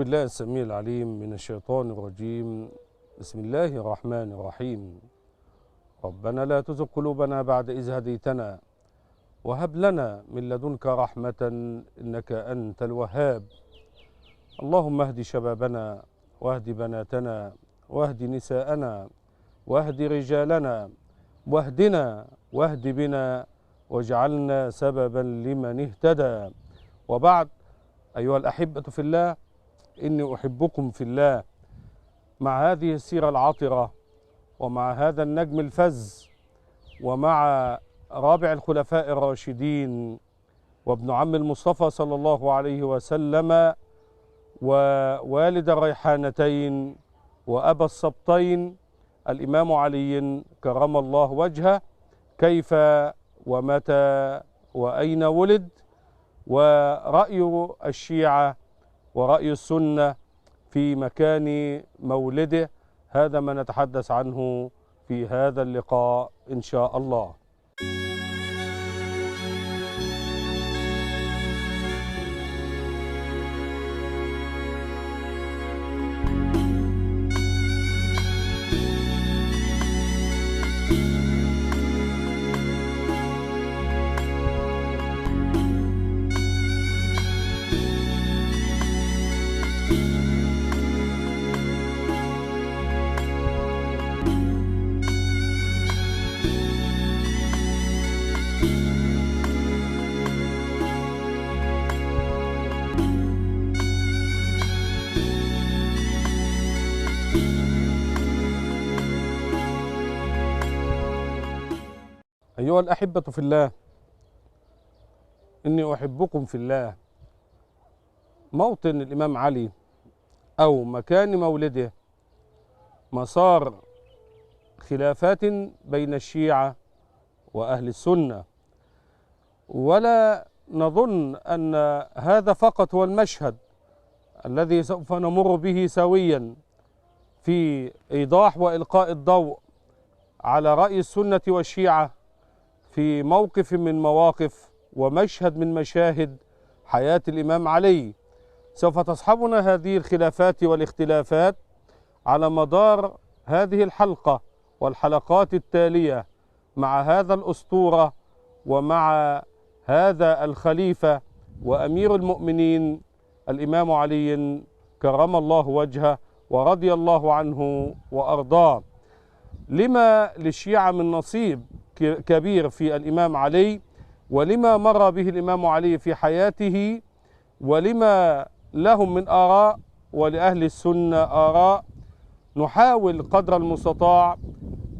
بالله السميع العليم من الشيطان الرجيم. بسم الله الرحمن الرحيم. ربنا لا تزغ قلوبنا بعد إذ هديتنا وهب لنا من لدنك رحمة إنك أنت الوهاب. اللهم اهد شبابنا واهد بناتنا واهد نساءنا واهد رجالنا واهدنا واهد بنا واجعلنا سببا لمن اهتدى. وبعد، أيها الأحبة في الله، إني أحبكم في الله. مع هذه السيرة العطرة ومع هذا النجم الفز ومع رابع الخلفاء الراشدين وابن عم المصطفى صلى الله عليه وسلم ووالد الريحانتين وأبا السبطين الإمام علي كرم الله وجهه، كيف ومتى وأين ولد، ورأي الشيعة ورأي السنة في مكان مولده، هذا ما نتحدث عنه في هذا اللقاء إن شاء الله. أيها الأحبة في الله، إني أحبكم في الله. موطن الإمام علي أو مكان مولده مسار خلافات بين الشيعة وأهل السنة، ولا نظن أن هذا فقط هو المشهد الذي سوف نمر به سويا في إيضاح وإلقاء الضوء على رأي السنة والشيعة في موقف من مواقف ومشهد من مشاهد حياة الإمام علي. سوف تصحبنا هذه الخلافات والاختلافات على مدار هذه الحلقة والحلقات التالية مع هذا الأسطورة ومع هذا الخليفة وأمير المؤمنين الإمام علي كرم الله وجهه ورضي الله عنه وأرضاه. لما للشيعة من نصيب كبير في الإمام علي، ولما مر به الإمام علي في حياته، ولما لهم من آراء ولأهل السنة آراء. نحاول قدر المستطاع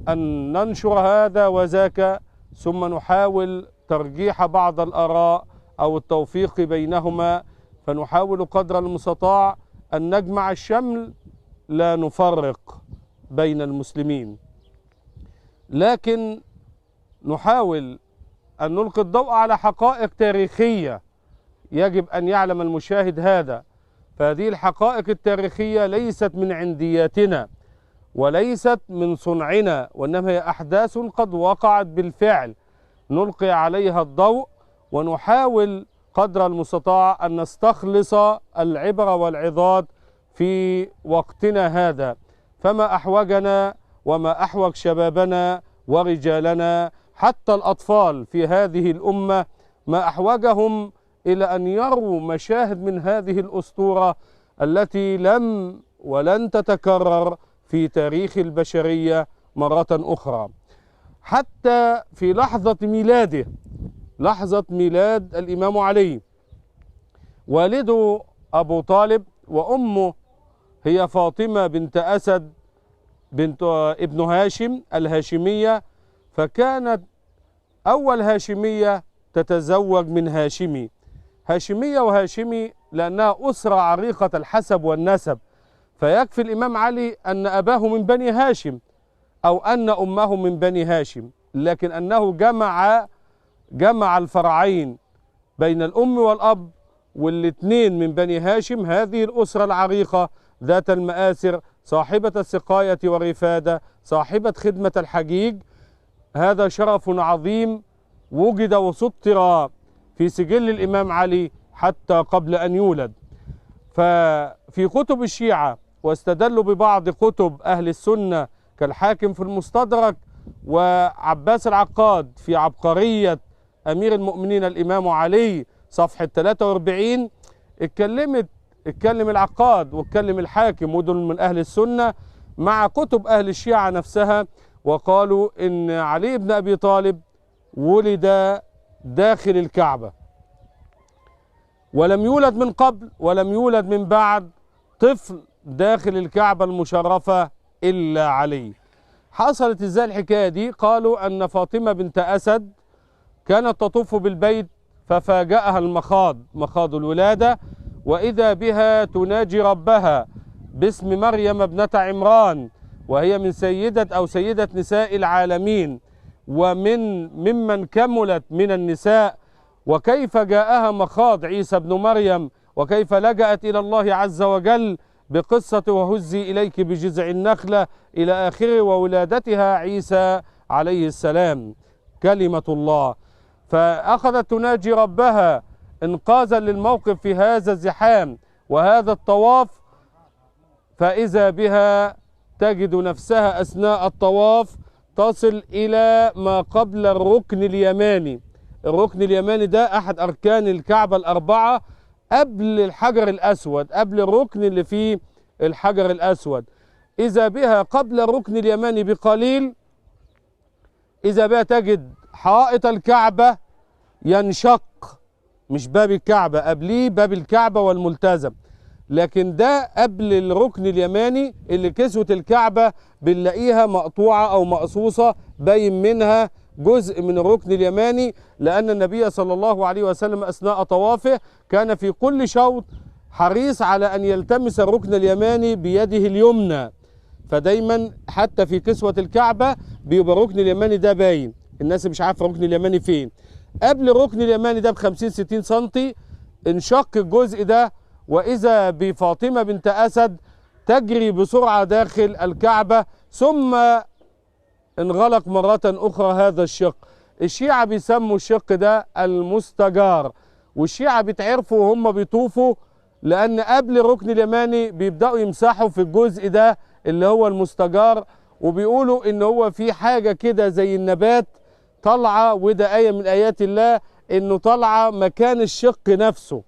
أن ننشر هذا وذاك، ثم نحاول ترجيح بعض الآراء أو التوفيق بينهما، فنحاول قدر المستطاع أن نجمع الشمل لا نفرق بين المسلمين، لكن نحاول أن نلقي الضوء على حقائق تاريخية يجب أن يعلم المشاهد هذا. فهذه الحقائق التاريخية ليست من عندياتنا وليست من صنعنا، وإنما هي أحداث قد وقعت بالفعل نلقي عليها الضوء، ونحاول قدر المستطاع أن نستخلص العبر والعظات في وقتنا هذا. فما أحوجنا وما أحوج شبابنا ورجالنا حتى الأطفال في هذه الأمة، ما أحوجهم إلى أن يروا مشاهد من هذه الأسطورة التي لم ولن تتكرر في تاريخ البشرية مرة أخرى. حتى في لحظة ميلاده، لحظة ميلاد الإمام علي، والده أبو طالب وأمه هي فاطمة بنت أسد بنت ابن هاشم الهاشمية، فكانت أول هاشمية تتزوج من هاشمي. هاشمية وهاشمي لأنها أسرة عريقة الحسب والنسب، فيكفي الإمام علي أن أباه من بني هاشم أو أن أمه من بني هاشم، لكن أنه جمع الفرعين بين الأم والأب والاثنين من بني هاشم. هذه الأسرة العريقة ذات المآثر، صاحبة السقاية والرفادة، صاحبة خدمة الحجيج، هذا شرف عظيم وجد وسطر في سجل الإمام علي حتى قبل أن يولد. ففي كتب الشيعة واستدلوا ببعض كتب أهل السنة كالحاكم في المستدرك وعباس العقاد في عبقرية أمير المؤمنين الإمام علي صفحة 43، اتكلم العقاد واتكلم الحاكم ودول من أهل السنة مع كتب أهل الشيعة نفسها، وقالوا إن علي بن أبي طالب ولد داخل الكعبة ولم يولد من قبل ولم يولد من بعد طفل داخل الكعبة المشرفة إلا علي. حصلت ازاي الحكاية دي؟ قالوا أن فاطمة بنت أسد كانت تطوف بالبيت ففاجأها المخاض، مخاض الولادة، وإذا بها تناجي ربها باسم مريم ابنة عمران، وهي من سيدة نساء العالمين ممن كملت من النساء، وكيف جاءها مخاض عيسى ابن مريم، وكيف لجأت إلى الله عز وجل بقصة وهزي إليك بجذع النخلة إلى آخره، وولادتها عيسى عليه السلام كلمة الله. فأخذت تناجي ربها إنقاذا للموقف في هذا الزحام وهذا الطواف، فإذا بها تجد نفسها أثناء الطواف تصل إلى ما قبل الركن اليماني. الركن اليماني ده أحد أركان الكعبة الأربعة قبل الحجر الأسود، قبل الركن اللي فيه الحجر الأسود. إذا بها قبل الركن اليماني بقليل، إذا بها تجد حائط الكعبة ينشق، مش باب الكعبة، قبليه باب الكعبة والملتزم، لكن ده قبل الركن اليماني اللي كسوة الكعبة بنلاقيها مقطوعة أو مقصوصة باين منها جزء من الركن اليماني، لأن النبي صلى الله عليه وسلم أثناء طوافه كان في كل شوط حريص على أن يلتمس الركن اليماني بيده اليمنى، فدايما حتى في كسوة الكعبة بيبقى الركن اليماني ده باين، الناس مش عارفة الركن اليماني فين. قبل الركن اليماني ده ب50-60 سنتي انشق الجزء ده، وإذا بفاطمة بنت أسد تجري بسرعة داخل الكعبة، ثم انغلق مرة أخرى هذا الشق. الشيعة بيسموا الشق ده المستجار، والشيعة بيتعرفوا وهم بيطوفوا لأن قبل الركن اليماني بيبدأوا يمسحوا في الجزء ده اللي هو المستجار، وبيقولوا إن هو في حاجة كده زي النبات طالعة، وده آية من آيات الله إنه طالعة مكان الشق نفسه،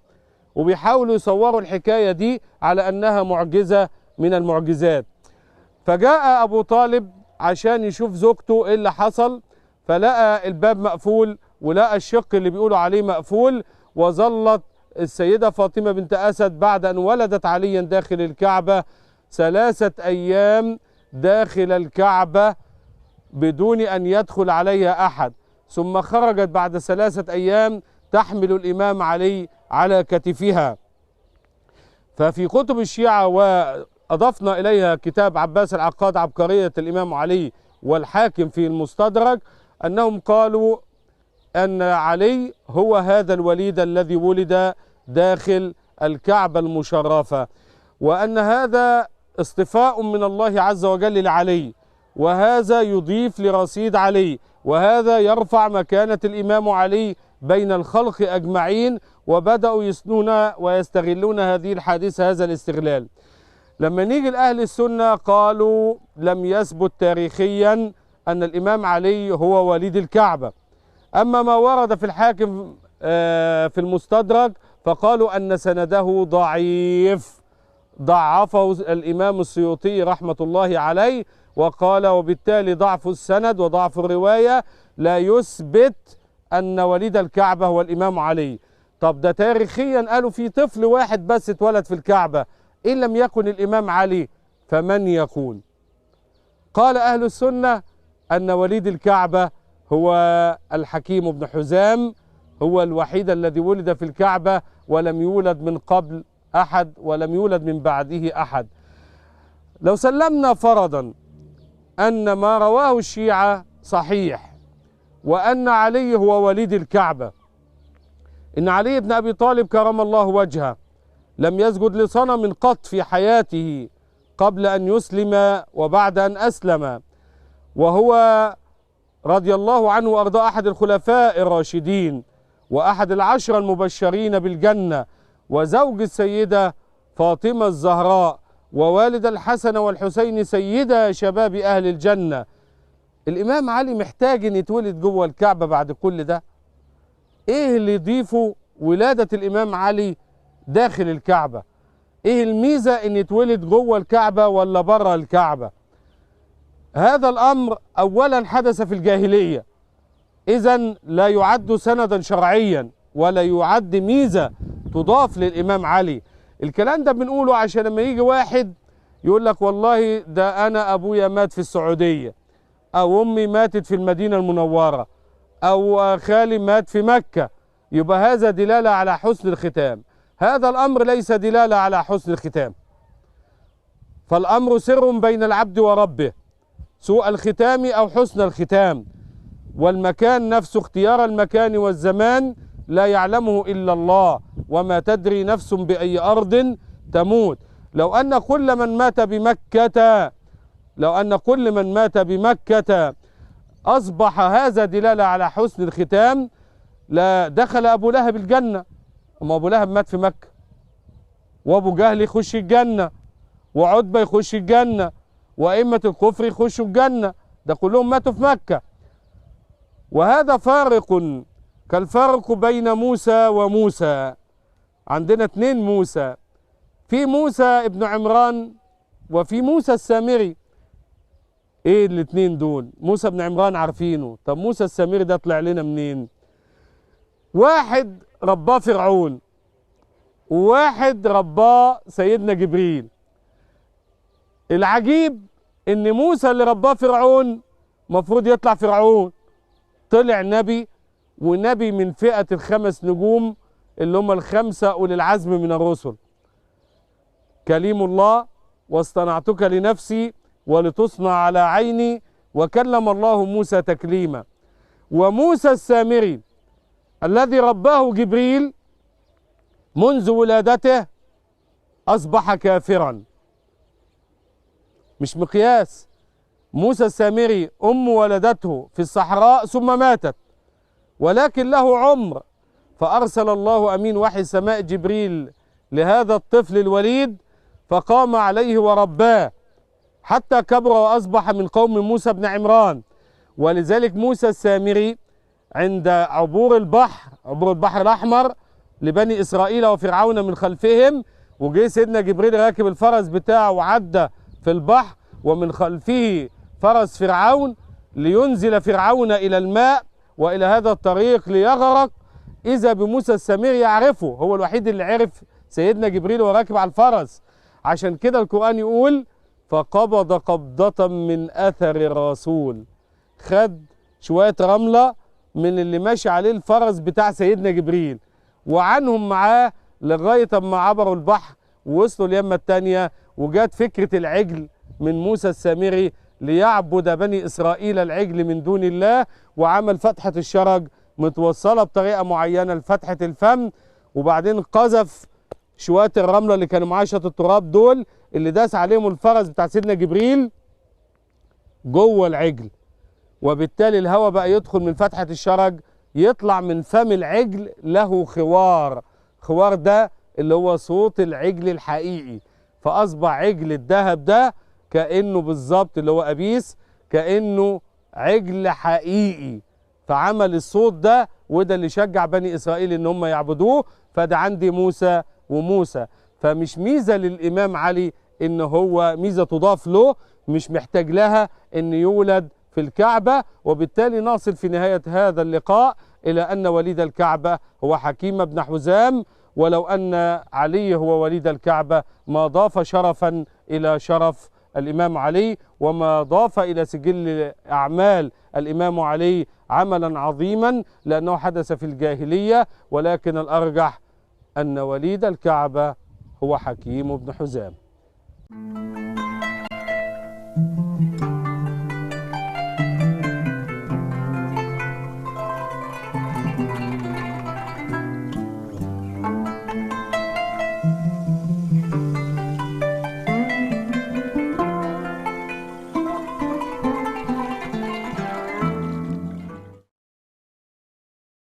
وبيحاولوا يصوروا الحكاية دي على أنها معجزة من المعجزات. فجاء أبو طالب عشان يشوف زوجته إيه اللي حصل، فلقى الباب مقفول ولقى الشق اللي بيقولوا عليه مقفول، وظلت السيدة فاطمة بنت أسد بعد أن ولدت عليا داخل الكعبة 3 أيام داخل الكعبة بدون أن يدخل عليها أحد، ثم خرجت بعد 3 أيام تحمل الإمام علي على كتفها. ففي كتب الشيعة وأضفنا إليها كتاب عباس العقاد عبقرية الإمام علي والحاكم في المستدرك، أنهم قالوا أن علي هو هذا الوليد الذي ولد داخل الكعبة المشرفة، وأن هذا اصطفاء من الله عز وجل لعلي، وهذا يضيف لرصيد علي، وهذا يرفع مكانة الإمام علي بين الخلق أجمعين. وبدأوا يسنون ويستغلون هذه الحادثة هذا الاستغلال. لما نيجي لأهل السنة قالوا لم يثبت تاريخيا أن الإمام علي هو وليد الكعبة. أما ما ورد في الحاكم في المستدرك فقالوا أن سنده ضعيف، ضعفه الإمام السيوطي رحمة الله عليه، وقال وبالتالي ضعف السند وضعف الرواية لا يثبت أن وليد الكعبة هو الإمام علي. طب ده تاريخيا قالوا في طفل واحد بس اتولد في الكعبة، إن لم يكن الإمام علي فمن يكون؟ قال أهل السنة أن وليد الكعبة هو الحكيم بن حزام، هو الوحيد الذي ولد في الكعبة ولم يولد من قبل أحد ولم يولد من بعده أحد. لو سلمنا فرضا أن ما رواه الشيعة صحيح، وأن علي هو وليد الكعبة، إن علي بن أبي طالب كرم الله وجهه لم يسجد لصنم قط في حياته قبل أن يسلم وبعد أن أسلم، وهو رضي الله عنه وأرضاه أحد الخلفاء الراشدين وأحد ال10 المبشرين بالجنة، وزوج السيدة فاطمة الزهراء ووالد الحسن والحسين سيدا شباب أهل الجنة. الإمام علي محتاج أن يتولد جوه الكعبة بعد كل ده؟ إيه اللي يضيفه ولادة الإمام علي داخل الكعبة؟ إيه الميزة أن يتولد جوه الكعبة ولا بره الكعبة؟ هذا الأمر أولا حدث في الجاهلية، إذن لا يعد سندا شرعيا ولا يعد ميزة تضاف للإمام علي. الكلام ده بنقوله عشان لما يجي واحد يقول لك والله ده أنا أبويا مات في السعودية، أو أمي ماتت في المدينة المنورة، أو خالي مات في مكة، يبقى هذا دلالة على حسن الختام. هذا الأمر ليس دلالة على حسن الختام، فالأمر سر بين العبد وربه، سوء الختام أو حسن الختام. والمكان نفسه، اختيار المكان والزمان لا يعلمه إلا الله، وما تدري نفس بأي أرض تموت. لو أن كل من مات بمكة أصبح هذا دلالة على حسن الختام، لا دخل أبو لهب الجنة. أما أبو لهب مات في مكة، وأبو جهل يخش الجنة، وعتبة يخش الجنة، وأئمة الكفر يخشوا الجنة، ده كلهم ماتوا في مكة. وهذا فارق كالفرق بين موسى وموسى. عندنا 2 موسى، في موسى ابن عمران وفي موسى السامري. ايه الاتنين دول؟ موسى ابن عمران عارفينه، طب موسى السامري ده طلع لنا منين؟ واحد رباه فرعون، وواحد رباه سيدنا جبريل. العجيب ان موسى اللي رباه فرعون مفروض يطلع فرعون، طلع نبي، ونبي من فئة ال5 نجوم اللي هم ال5 أولي العزم من الرسل. كليم الله، واصطنعتك لنفسي ولتصنع على عيني، وكلم الله موسى تكليما. وموسى السامري الذي رباه جبريل منذ ولادته أصبح كافرا. مش مقياس. موسى السامري أم ولدته في الصحراء ثم ماتت، ولكن له عمر، فأرسل الله أمين وحي سماء جبريل لهذا الطفل الوليد، فقام عليه ورباه حتى كبر وأصبح من قوم موسى بن عمران. ولذلك موسى السامري عند عبور البحر الأحمر لبني إسرائيل وفرعون من خلفهم، وجه سيدنا جبريل راكب الفرس بتاعه وعدى في البحر، ومن خلفه فرس فرعون لينزل فرعون إلى الماء وإلى هذا الطريق ليغرق. إذا بموسى السامري يعرفه، هو الوحيد اللي عرف سيدنا جبريل وراكب على الفرس. عشان كده القرآن يقول فقبض قبضة من أثر الرسول، خد شوية رملة من اللي ماشي عليه الفرس بتاع سيدنا جبريل، وعنهم معاه لغاية ما عبروا البحر ووصلوا اليمة التانية. وجات فكرة العجل من موسى السامري ليعبد بني إسرائيل العجل من دون الله، وعمل فتحة الشرج متوصلة بطريقة معينة لفتحة الفم، وبعدين قذف شوية الرملة اللي كانوا معاه شوية التراب دول اللي داس عليهم الفرس بتاع سيدنا جبريل جوه العجل، وبالتالي الهواء بقى يدخل من فتحة الشرج، يطلع من فم العجل له خوار. خوار ده اللي هو صوت العجل الحقيقي، فأصبح عجل الذهب ده كأنه بالظبط اللي هو أبيس، كأنه عجل حقيقي، فعمل الصوت ده، وده اللي شجع بني إسرائيل إن هم يعبدوه. فده عندي موسى وموسى. فمش ميزة للإمام علي إن هو ميزة تضاف له، مش محتاج لها إن يولد في الكعبة. وبالتالي نصل في نهاية هذا اللقاء إلى أن وليد الكعبة هو حكيم بن حزام، ولو أن علي هو وليد الكعبة ما ضاف شرفا إلى شرف الإمام علي، وما ضاف إلى سجل أعمال الإمام علي عملا عظيما، لأنه حدث في الجاهلية. ولكن الأرجح أن وليد الكعبة هو حكيم بن حزام.